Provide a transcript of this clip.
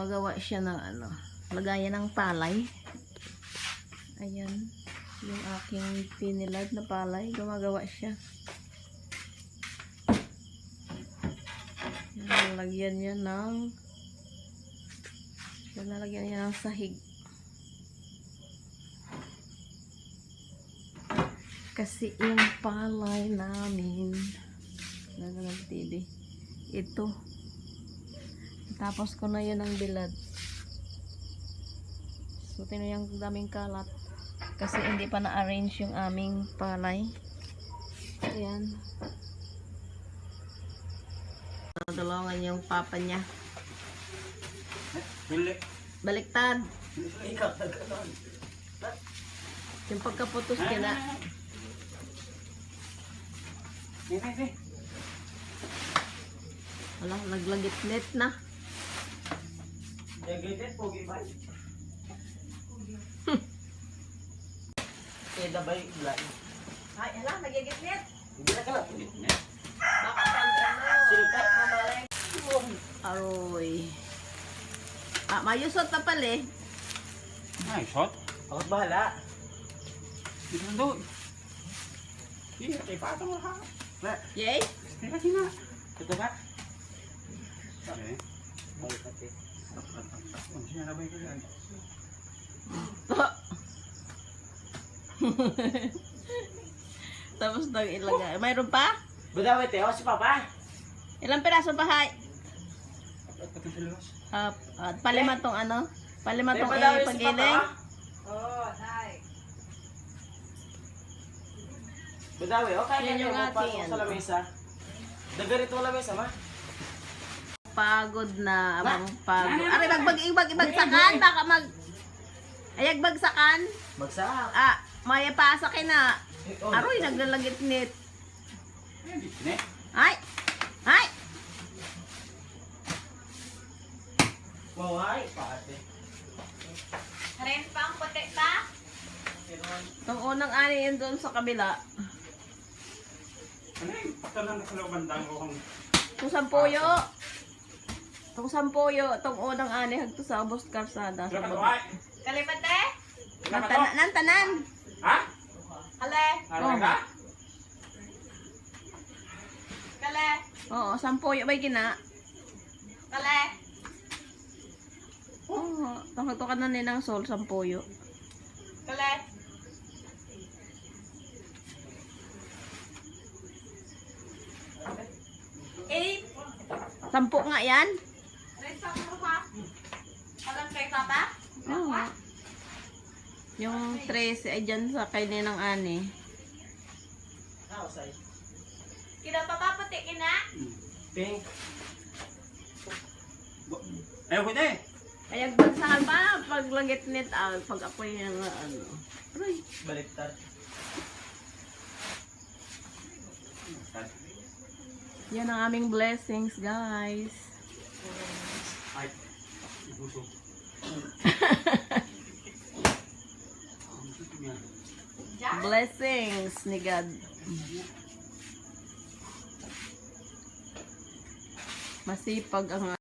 Nakagawa siya ng ano, lagayan ng palay. Ayan, yung aking pinilad na palay, gumagawa siya. Yan, lalagyan niya ng sahig. Kasi yung palay namin, ng TV, ito. Tapos ko na yun ang bilad. So, tinan yung daming kalat. Kasi hindi pa na-arrange yung aming palay. Ayan. Nadulungan yung papa niya. Baliktad. Yung pagkaputos kina. Wala, naglagit-lit na. Nagagit po, gibay. Kaya dabay, ilan. Ay, hala, nagigit-lit. Hindi na ka lang. Baka pag ano. Silkat mo maling. Aroy. Ah, mayusot na pala eh. Ay, shot? Ako't bahala. Dito na doon. Hindi, kay patang mo ha. Yay? Teka, sina. Ito ka? Okay. Balik natin. Sinalabay ko yan. Tapos nang ilagay. Mayroon pa? Badawit eh, si Papa. Ilang piraso pa, hay? Pati sa labas. At palima tong ano? Palima tong Badawit si pagiling. Papa. Oo, nay. Badawi, okay Yan yung na ating sa ano. lamesa. Dagarito ang lamesa, ma. Pagod na, abang pagod. Aray, ibagsakan, baka mag... Ayag bagsakan. Magsak. Ah, maya pasakin na. Oh. Aroy, naglalagit-nit. Hindi. Ay! Ay! Maway, pate. Ren pang puti pa? Itong unang ani yun doon sa kabila. Ano yung patalang na kalawang ko kung... Itong sampuyo. Itong sampuyo. Itong unang ani hagto sa Ubos Karsada. Sa baba. Kalipate? Nantanan. Ha? Kale? Ano ka? Kale? Oo, sampuyo ba'y gina? Kale? Oo, itong ka na nilang sol, sampuyo. Kale? Eight? Sampu nga yan? Tres pa mo pa? Alam kay Papa? Oo. Yung 13 ay dyan sa kaninang ani. Outside. Kina Papa puti kina? Pink. Ayaw ko ito eh. Kaya bagsakan pa, paglagit nit out, pag ako'y ano. Aray. Baliktad. Yan ang aming blessings, guys. Ay, ibusog. Blessings ni God. Masipag ang